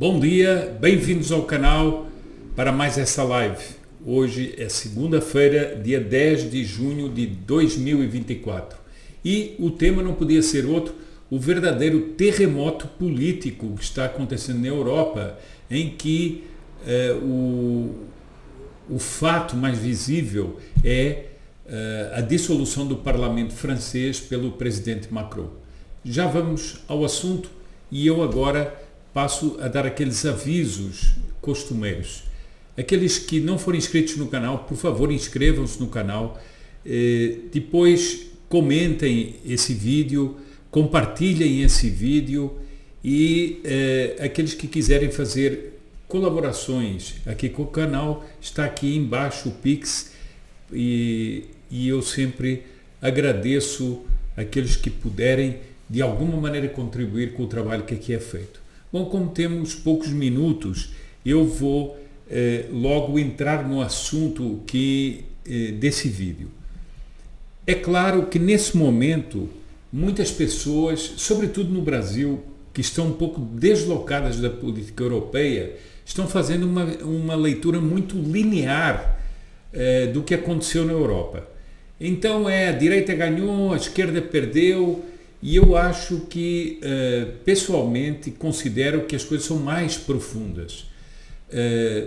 Bom dia, bem-vindos ao canal para mais essa live. Hoje é segunda-feira, dia 10 de junho de 2024 e o tema não podia ser outro, o verdadeiro terremoto político que está acontecendo na Europa, em que o fato mais visível é a dissolução do Parlamento francês pelo presidente Macron. Já vamos ao assunto e eu agora passo a dar aqueles avisos costumeiros. Aqueles que não forem inscritos no canal, por favor, inscrevam-se no canal. Depois comentem esse vídeo, compartilhem esse vídeo e aqueles que quiserem fazer colaborações aqui com o canal, está aqui embaixo o Pix e eu sempre agradeço aqueles que puderem de alguma maneira contribuir com o trabalho que aqui é feito. Bom, como temos poucos minutos, eu vou logo entrar no assunto desse vídeo. É claro que nesse momento, muitas pessoas, sobretudo no Brasil, que estão um pouco deslocadas da política europeia, estão fazendo uma leitura muito linear do que aconteceu na Europa. Então a direita ganhou, a esquerda perdeu, e eu acho que, pessoalmente, considero que as coisas são mais profundas.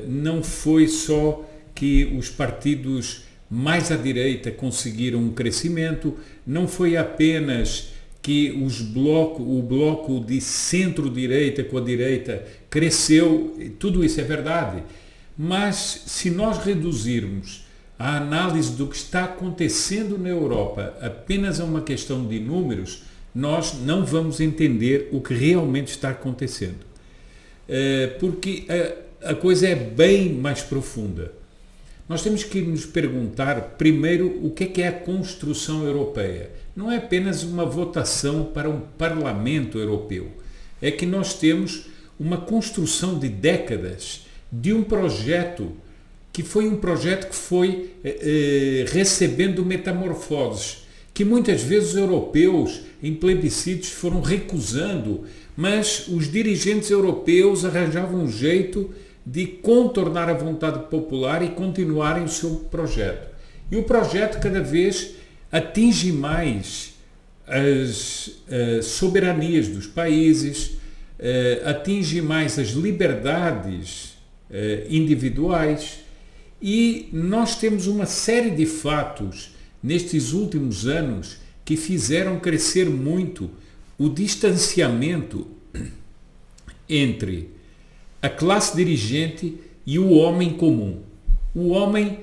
Não foi só que os partidos mais à direita conseguiram um crescimento, não foi apenas que o bloco de centro-direita com a direita cresceu, tudo isso é verdade, mas se nós reduzirmos a análise do que está acontecendo na Europa apenas a uma questão de números, nós não vamos entender o que realmente está acontecendo. Porque a coisa é bem mais profunda. Nós temos que nos perguntar, primeiro, o que é a construção europeia. Não é apenas uma votação para um parlamento europeu. É que nós temos uma construção de décadas de um projeto que foi recebendo metamorfoses, que muitas vezes os europeus em plebiscitos foram recusando, mas os dirigentes europeus arranjavam um jeito de contornar a vontade popular e continuarem o seu projeto. E o projeto cada vez atinge mais as soberanias dos países, atinge mais as liberdades individuais, e nós temos uma série de fatos nestes últimos anos que fizeram crescer muito o distanciamento entre a classe dirigente e o homem comum. O homem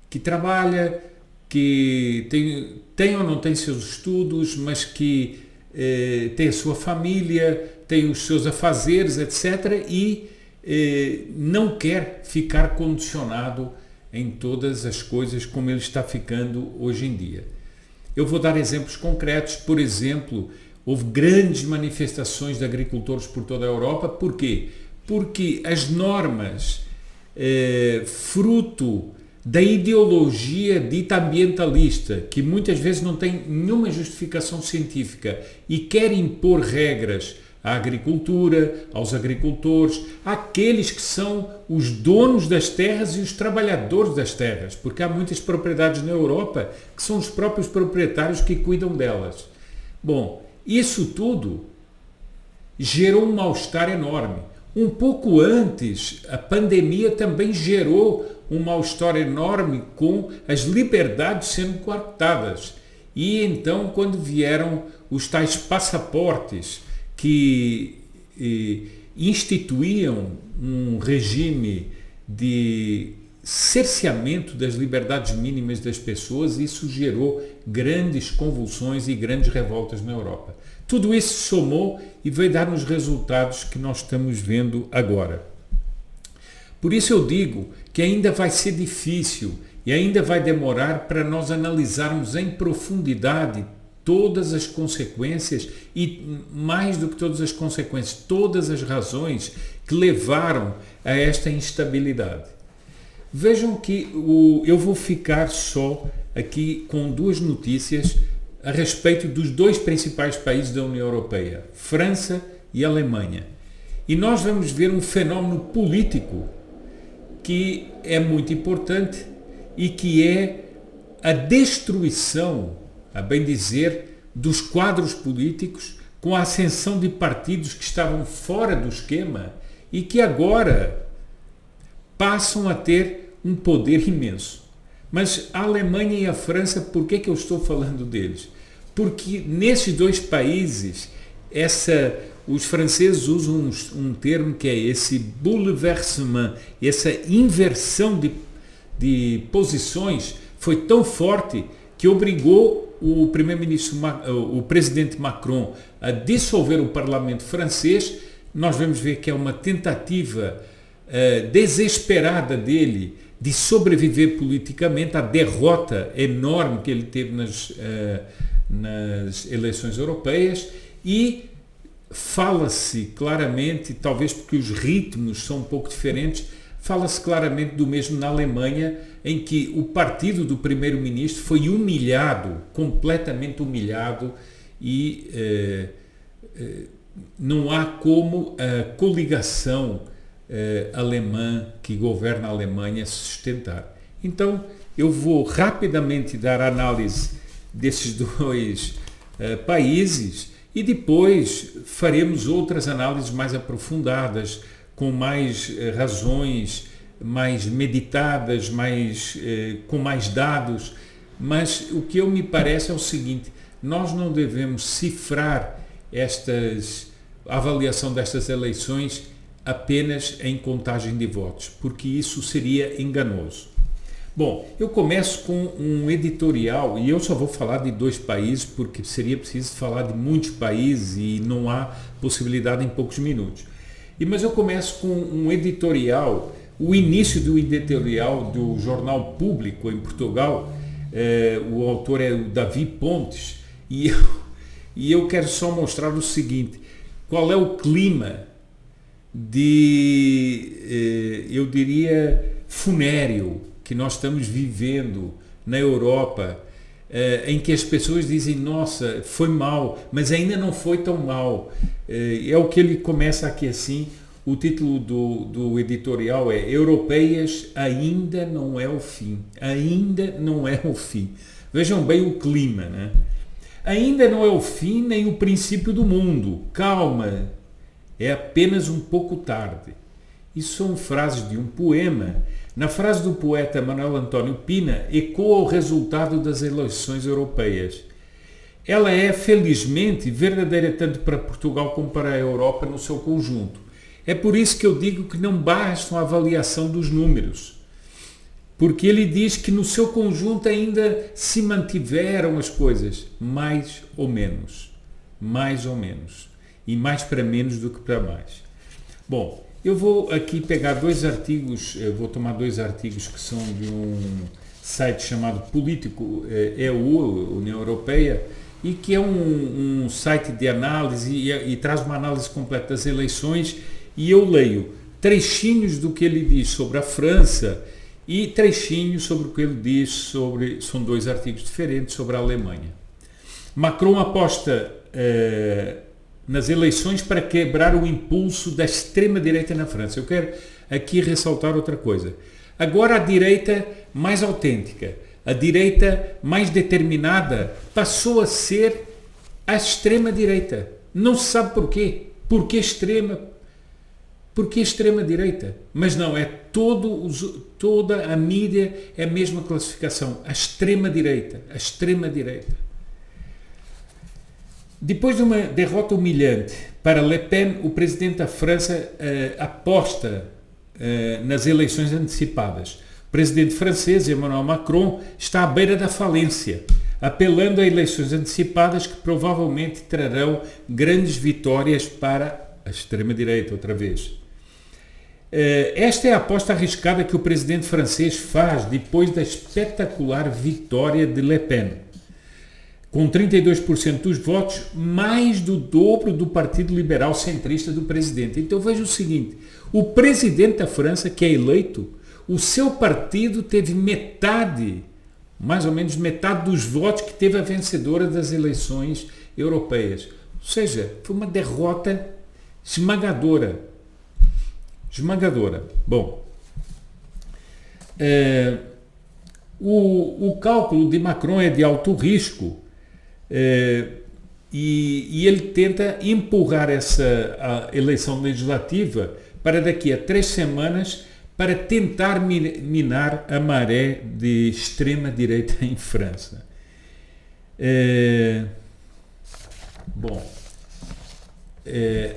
que trabalha, que tem ou não tem seus estudos, mas que tem a sua família, tem os seus afazeres, etc. E não quer ficar condicionado em todas as coisas como ele está ficando hoje em dia. Eu vou dar exemplos concretos. Por exemplo, houve grandes manifestações de agricultores por toda a Europa. Por quê? Porque as normas, fruto da ideologia dita ambientalista, que muitas vezes não tem nenhuma justificação científica e quer impor regras à agricultura, aos agricultores, àqueles que são os donos das terras e os trabalhadores das terras, porque há muitas propriedades na Europa que são os próprios proprietários que cuidam delas. Bom, isso tudo gerou um mal-estar enorme. Um pouco antes, a pandemia também gerou um mal-estar enorme com as liberdades sendo coartadas. E então, quando vieram os tais passaportes que instituíam um regime de cerceamento das liberdades mínimas das pessoas, isso gerou grandes convulsões e grandes revoltas na Europa. Tudo isso somou e veio dar nos resultados que nós estamos vendo agora. Por isso eu digo que ainda vai ser difícil e ainda vai demorar para nós analisarmos em profundidade todas as consequências e, mais do que todas as consequências, todas as razões que levaram a esta instabilidade. Vejam que eu vou ficar só aqui com duas notícias a respeito dos dois principais países da União Europeia, França e Alemanha. E nós vamos ver um fenômeno político que é muito importante e que é a destruição, a bem dizer, dos quadros políticos com a ascensão de partidos que estavam fora do esquema e que agora passam a ter um poder imenso. Mas a Alemanha e a França, por que eu estou falando deles? Porque nesses dois países, os franceses usam um termo que é esse bouleversement, essa inversão de posições foi tão forte que obrigou o presidente Macron a dissolver o parlamento francês. Nós vamos ver que é uma tentativa desesperada dele de sobreviver politicamente à derrota enorme que ele teve nas eleições europeias, e fala-se claramente, talvez porque os ritmos são um pouco diferentes, fala-se claramente do mesmo na Alemanha, em que o partido do primeiro-ministro foi humilhado, completamente humilhado, e não há como a coligação alemã que governa a Alemanha sustentar. Então, eu vou rapidamente dar análise desses dois países e depois faremos outras análises mais aprofundadas, com mais razões, mais meditadas, com mais dados. Mas o que me parece é o seguinte: nós não devemos cifrar a avaliação destas eleições apenas em contagem de votos, porque isso seria enganoso. Bom, eu começo com um editorial, e eu só vou falar de 2 países, porque seria preciso falar de muitos países e não há possibilidade em poucos minutos. Mas eu começo com um editorial, o início do editorial do Jornal Público em Portugal. O autor é o Davi Pontes, e eu quero só mostrar o seguinte: qual é o clima eu diria, funéreo que nós estamos vivendo na Europa, em que as pessoas dizem: nossa, foi mal, mas ainda não foi tão mal. É o que ele começa aqui assim. O título do editorial é: Europeias, ainda não é o fim. Ainda não é o fim. Vejam bem o clima, né? Ainda não é o fim nem o princípio do mundo. Calma, é apenas um pouco tarde. Isso são frases de um poema. Na frase do poeta Manuel António Pina ecoa o resultado das eleições europeias. Ela é, felizmente, verdadeira tanto para Portugal como para a Europa no seu conjunto. É por isso que eu digo que não basta a avaliação dos números, porque ele diz que no seu conjunto ainda se mantiveram as coisas, mais ou menos, e mais para menos do que para mais. Bom, eu vou aqui pegar 2 artigos, vou tomar 2 artigos que são de um site chamado Político EU, União Europeia, e que é um site de análise e traz uma análise completa das eleições, e eu leio trechinhos do que ele diz sobre a França e trechinhos sobre o que ele diz são 2 artigos diferentes sobre a Alemanha. Macron aposta nas eleições para quebrar o impulso da extrema-direita na França. Eu quero aqui ressaltar outra coisa. Agora a direita mais autêntica, a direita mais determinada, passou a ser a extrema-direita. Não se sabe porquê. Porquê extrema-direita? Mas não, é toda a mídia é a mesma classificação. A extrema-direita. A extrema-direita. Depois de uma derrota humilhante para Le Pen, o presidente da França aposta nas eleições antecipadas. O presidente francês, Emmanuel Macron, está à beira da falência, apelando a eleições antecipadas que provavelmente trarão grandes vitórias para a extrema-direita outra vez. Esta é a aposta arriscada que o presidente francês faz depois da espetacular vitória de Le Pen. Com 32% dos votos, mais do dobro do Partido Liberal Centrista do presidente. Então veja o seguinte: o presidente da França, que é eleito, o seu partido teve mais ou menos metade dos votos que teve a vencedora das eleições europeias. Ou seja, foi uma derrota esmagadora esmagadora. Bom, o cálculo de Macron é de alto risco e ele tenta empurrar a eleição legislativa para daqui a 3 semanas para tentar minar a maré de extrema-direita em França.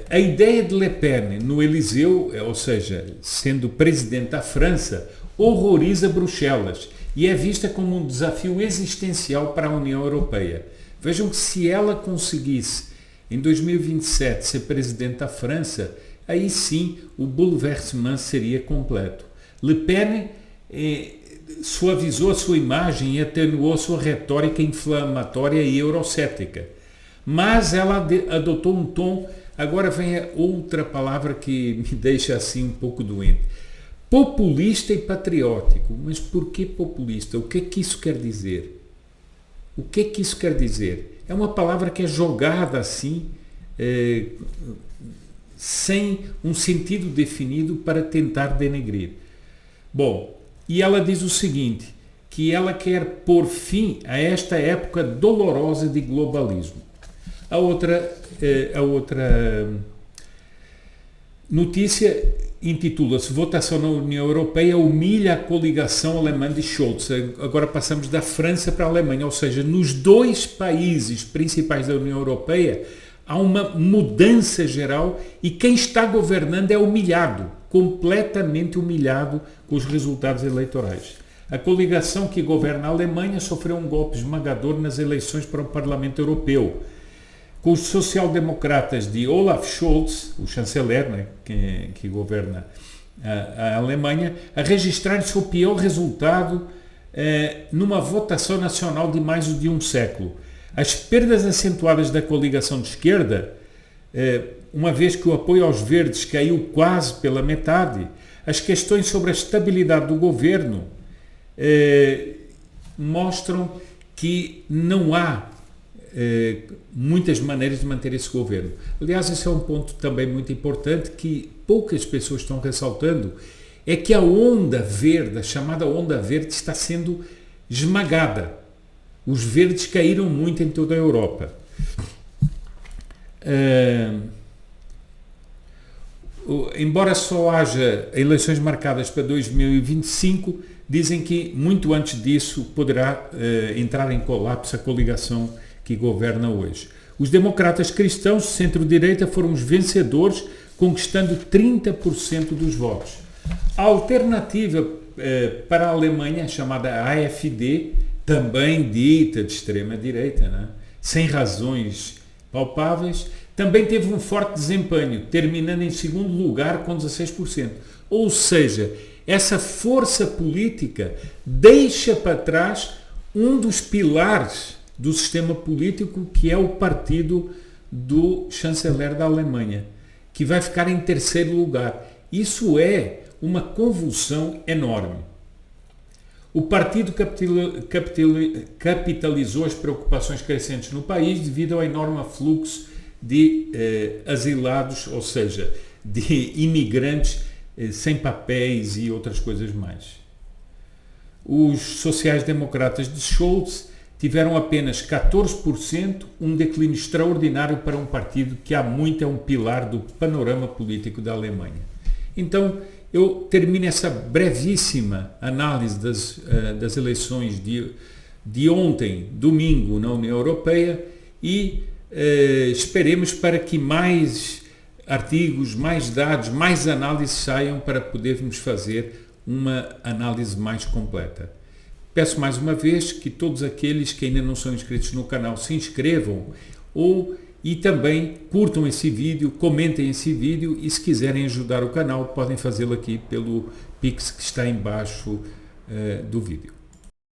A ideia de Le Pen no Eliseu, ou seja, sendo presidente da França, horroriza Bruxelas e é vista como um desafio existencial para a União Europeia. Vejam que se ela conseguisse, em 2027, ser presidente da França, aí sim o bouleversement seria completo. Le Pen suavizou a sua imagem e atenuou a sua retórica inflamatória e eurocética. Mas ela adotou um tom, agora vem a outra palavra que me deixa assim um pouco doente. Populista e patriótico. Mas por que populista? O que é que isso quer dizer? O que é que isso quer dizer? É uma palavra que é jogada assim, sem um sentido definido para tentar denegrir. Bom, e ela diz o seguinte, que ela quer pôr fim a esta época dolorosa de globalismo. A outra notícia intitula-se Votação na União Europeia humilha a coligação alemã de Scholz. Agora passamos da França para a Alemanha, ou seja, nos 2 países principais da União Europeia há uma mudança geral e quem está governando é humilhado, completamente humilhado com os resultados eleitorais. A coligação que governa a Alemanha sofreu um golpe esmagador nas eleições para o Parlamento Europeu, com os social-democratas de Olaf Scholz, o chanceler, né, que governa a Alemanha, a registrar seu pior resultado numa votação nacional de mais de um século. As perdas acentuadas da coligação de esquerda, uma vez que o apoio aos verdes caiu quase pela metade, as questões sobre a estabilidade do governo mostram que não há muitas maneiras de manter esse governo. Aliás, esse é um ponto também muito importante que poucas pessoas estão ressaltando, é que a onda verde, a chamada onda verde, está sendo esmagada. Os verdes caíram muito em toda a Europa. Embora só haja eleições marcadas para 2025, dizem que muito antes disso poderá entrar em colapso a coligação que governa hoje. Os democratas cristãos, centro-direita, foram os vencedores, conquistando 30% dos votos. A alternativa para a Alemanha, chamada AfD, também dita de extrema-direita, né? Sem razões palpáveis, também teve um forte desempenho, terminando em segundo lugar com 16%. Ou seja, essa força política deixa para trás um dos pilares do sistema político, que é o partido do chanceler da Alemanha, que vai ficar em terceiro lugar. Isso é uma convulsão enorme. O partido capitalizou as preocupações crescentes no país devido ao enorme fluxo de asilados, ou seja, de imigrantes sem papéis e outras coisas mais. Os sociais-democratas de Scholz tiveram apenas 14%, um declínio extraordinário para um partido que há muito é um pilar do panorama político da Alemanha. Então, eu termino essa brevíssima análise das eleições de ontem, domingo, na União Europeia, e esperemos para que mais artigos, mais dados, mais análises saiam para podermos fazer uma análise mais completa. Peço mais uma vez que todos aqueles que ainda não são inscritos no canal se inscrevam e também curtam esse vídeo, comentem esse vídeo e se quiserem ajudar o canal podem fazê-lo aqui pelo Pix que está embaixo do vídeo.